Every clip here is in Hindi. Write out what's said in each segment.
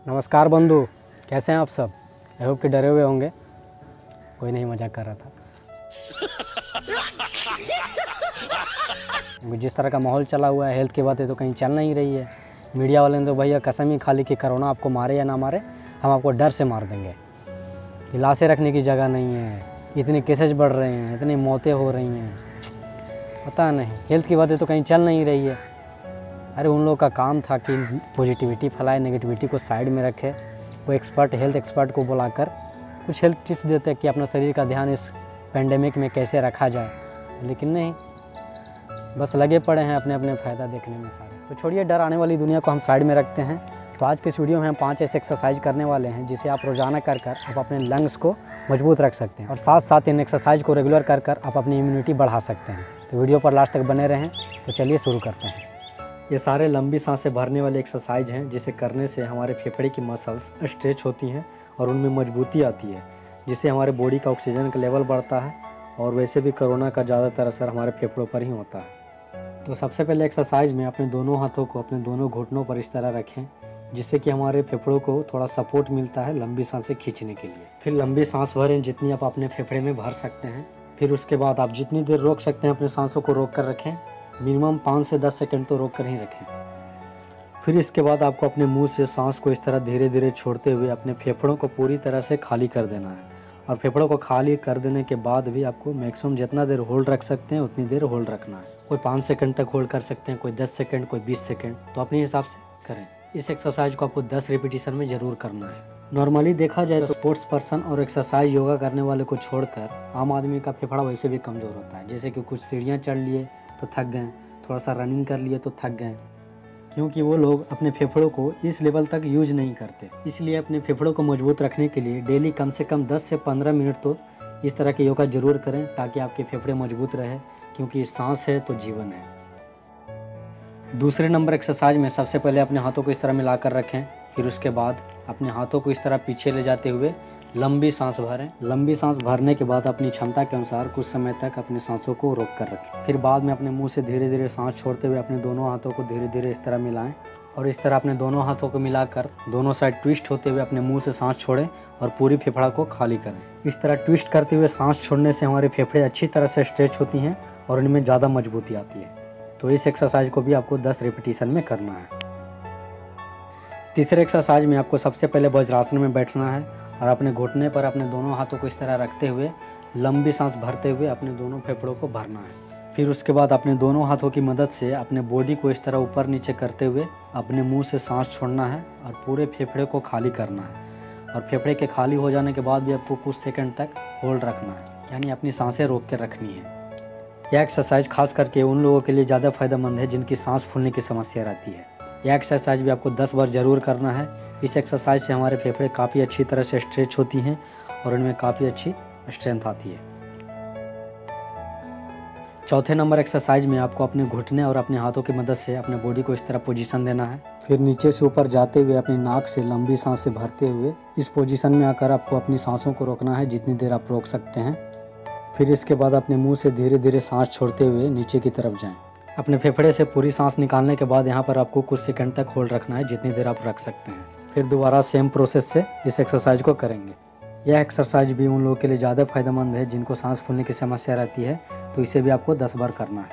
नमस्कार बंधु, कैसे हैं आप सब? आई होप कि डरे हुए होंगे। कोई नहीं, मजाक कर रहा था। जिस तरह का माहौल चला हुआ है, हेल्थ की बातें तो कहीं चल नहीं रही है। मीडिया वाले ने तो भैया कसम ही खा ली कि कोरोना आपको मारे या ना मारे, हम आपको डर से मार देंगे। लाशें रखने की जगह नहीं है, इतने केसेज बढ़ रहे हैं, इतनी मौतें हो रही हैं, पता नहीं हेल्थ की बातें तो कहीं चल नहीं रही है। अरे उन लोगों का काम था कि पॉजिटिविटी फैलाए, नेगेटिविटी को साइड में रखे। वो एक्सपर्ट, हेल्थ एक्सपर्ट को बुलाकर कुछ हेल्थ टिप्स देते हैं कि अपना शरीर का ध्यान इस पेंडेमिक में कैसे रखा जाए, लेकिन नहीं, बस लगे पड़े हैं अपने अपने फ़ायदा देखने में सारे। तो छोड़िए, डर आने वाली दुनिया को हम साइड में रखते हैं। तो आज के इस वीडियो में हम 5 ऐसे एक्सरसाइज करने वाले हैं जिसे आप रोज़ाना कर आप अपने लंग्स को मजबूत रख सकते हैं, और साथ साथ इन एक्सरसाइज को रेगुलर कर आप अपनी इम्यूनिटी बढ़ा सकते हैं। तो वीडियो पर लास्ट तक बने रहें। तो चलिए शुरू करते हैं। ये सारे लंबी सांसें भरने वाले एक्सरसाइज हैं जिसे करने से हमारे फेफड़े की मसल्स स्ट्रेच होती हैं और उनमें मजबूती आती है, जिससे हमारे बॉडी का ऑक्सीजन का लेवल बढ़ता है। और वैसे भी कोरोना का ज़्यादातर असर हमारे फेफड़ों पर ही होता है। तो सबसे पहले एक्सरसाइज में अपने दोनों हाथों को अपने दोनों घुटनों पर इस तरह रखें, जिससे कि हमारे फेफड़ों को थोड़ा सपोर्ट मिलता है लंबी सांसें खींचने के लिए। फिर लंबी सांस भरें जितनी आप अपने फेफड़े में भर सकते हैं। फिर उसके बाद आप जितनी देर रोक सकते हैं अपने सांसों को रोक कर रखें। मिनिमम 5 से 10 सेकंड तो रोक कर ही रखें। फिर इसके बाद आपको अपने मुंह से सांस को इस तरह धीरे धीरे छोड़ते हुए अपने फेफड़ों को पूरी तरह से खाली कर देना है। और फेफड़ों को खाली कर देने के बाद भी आपको मैक्सिमम जितना देर होल्ड रख सकते हैं उतनी देर होल्ड रखना है। कोई 5 सेकंड तक होल्ड कर सकते हैं, कोई 10 सेकंड, कोई 20 सेकंड, तो अपने हिसाब से करें। इस एक्सरसाइज को आपको 10 रिपीटिशन में ज़रूर करना है। नॉर्मली देखा जाए तो स्पोर्ट्स पर्सन और एक्सरसाइज योगा करने वाले को छोड़कर आम आदमी का फेफड़ा वैसे भी कमज़ोर होता है। जैसे कि कुछ सीढ़ियाँ चढ़ लिए तो थक गए, थोड़ा सा रनिंग कर लिए तो थक गए, क्योंकि वो लोग अपने फेफड़ों को इस लेवल तक यूज नहीं करते। इसलिए अपने फेफड़ों को मजबूत रखने के लिए डेली कम से कम 10 से 15 मिनट तो इस तरह के योगा ज़रूर करें, ताकि आपके फेफड़े मजबूत रहे, क्योंकि सांस है तो जीवन है। दूसरे नंबर एक्सरसाइज में सबसे पहले अपने हाथों को इस तरह मिलाकर रखें। फिर उसके बाद अपने हाथों को इस तरह पीछे ले जाते हुए लंबी सांस भरें। लंबी सांस भरने के बाद अपनी क्षमता के अनुसार कुछ समय तक अपनी सांसों को रोक कर रखें। फिर बाद में अपने मुंह से धीरे धीरे सांस छोड़ते हुए अपने दोनों हाथों को धीरे धीरे इस तरह मिलाएं, और इस तरह अपने दोनों हाथों को मिलाकर दोनों साइड ट्विस्ट होते हुए अपने मुंह से सांस छोड़ें और पूरी फेफड़ा को खाली करें। इस तरह ट्विस्ट करते हुए सांस छोड़ने से हमारे फेफड़े अच्छी तरह से स्ट्रेच होती हैं और इनमें ज़्यादा मजबूती आती है। तो इस एक्सरसाइज को भी आपको 10 रिपीटिशन में करना है। तीसरे एक्सरसाइज में आपको सबसे पहले वज्रासन में बैठना है और अपने घुटने पर अपने दोनों हाथों को इस तरह रखते हुए लंबी सांस भरते हुए अपने दोनों फेफड़ों को भरना है। फिर उसके बाद अपने दोनों हाथों की मदद से अपने बॉडी को इस तरह ऊपर नीचे करते हुए अपने मुंह से सांस छोड़ना है और पूरे फेफड़े को खाली करना है। और फेफड़े के खाली हो जाने के बाद भी आपको कुछ सेकंड तक होल्ड रखना है, यानी अपनी सांसें रोक के रखनी है। यह एक्सरसाइज खास करके उन लोगों के लिए ज़्यादा फायदेमंद है जिनकी सांस फूलने की समस्या रहती है। यह एक्सरसाइज भी आपको 10 बार ज़रूर करना है। इस एक्सरसाइज से हमारे फेफड़े काफ़ी अच्छी तरह से स्ट्रेच होती हैं और इनमें काफ़ी अच्छी स्ट्रेंथ आती है। चौथे नंबर एक्सरसाइज में आपको अपने घुटने और अपने हाथों की मदद से अपने बॉडी को इस तरह पोजीशन देना है। फिर नीचे से ऊपर जाते हुए अपनी नाक से लंबी सांसें भरते हुए इस पोजीशन में आकर आपको अपनी सांसों को रोकना है जितनी देर आप रोक सकते हैं। फिर इसके बाद अपने मुंह से धीरे धीरे सांस छोड़ते हुए नीचे की तरफ जाएं। अपने फेफड़े से पूरी सांस निकालने के बाद यहाँ पर आपको कुछ सेकंड तक होल्ड रखना है, जितनी देर आप रख सकते हैं। फिर दोबारा सेम प्रोसेस से इस एक्सरसाइज को करेंगे। यह एक्सरसाइज भी उन लोगों के लिए ज़्यादा फायदेमंद है जिनको सांस फूलने की समस्या रहती है, तो इसे भी आपको 10 बार करना है।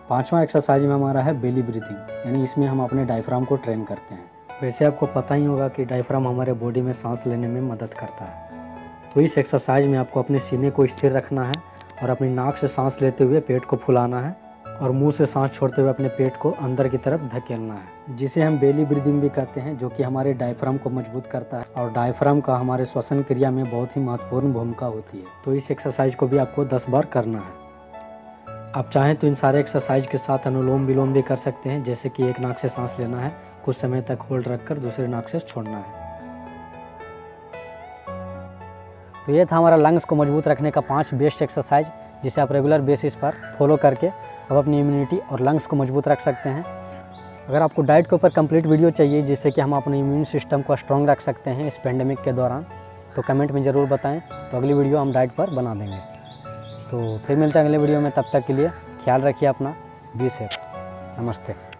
पांचवा एक्सरसाइज में हमारा है बेली ब्रीथिंग, यानी इसमें हम अपने डायफ्राम को ट्रेन करते हैं। वैसे आपको पता ही होगा कि डायफ्राम हमारे बॉडी में सांस लेने में मदद करता है। तो इस एक्सरसाइज में आपको अपने सीने को स्थिर रखना है और अपनी नाक से सांस लेते हुए पेट को फुलाना है और मुंह से सांस छोड़ते हुए अपने पेट को अंदर की तरफ धकेलना है, जिसे हम बेली ब्रीदिंग भी कहते हैं, जो कि हमारे डायफ्राम को मजबूत करता है। और डायफ्राम का हमारे श्वसन क्रिया में बहुत ही महत्वपूर्ण भूमिका होती है। तो इस एक्सरसाइज को भी आपको 10 बार करना है। आप चाहें तो इन सारे एक्सरसाइज के साथ अनुलोम विलोम भी कर सकते हैं, जैसे कि एक नाक से सांस लेना है, कुछ समय तक होल्ड रखकर दूसरे नाक से छोड़ना है। तो ये था हमारा लंग्स को मजबूत रखने का 5 बेस्ट एक्सरसाइज, जिसे आप रेगुलर बेसिस पर फॉलो करके आप अपनी इम्यूनिटी और लंग्स को मजबूत रख सकते हैं। अगर आपको डाइट के ऊपर कंप्लीट वीडियो चाहिए जिससे कि हम अपने इम्यून सिस्टम को स्ट्रॉन्ग रख सकते हैं इस पेंडेमिक के दौरान, तो कमेंट में ज़रूर बताएं, तो अगली वीडियो हम डाइट पर बना देंगे। तो फिर मिलते हैं अगले वीडियो में, तब तक के लिए ख्याल रखिए अपना। Be safe. नमस्ते।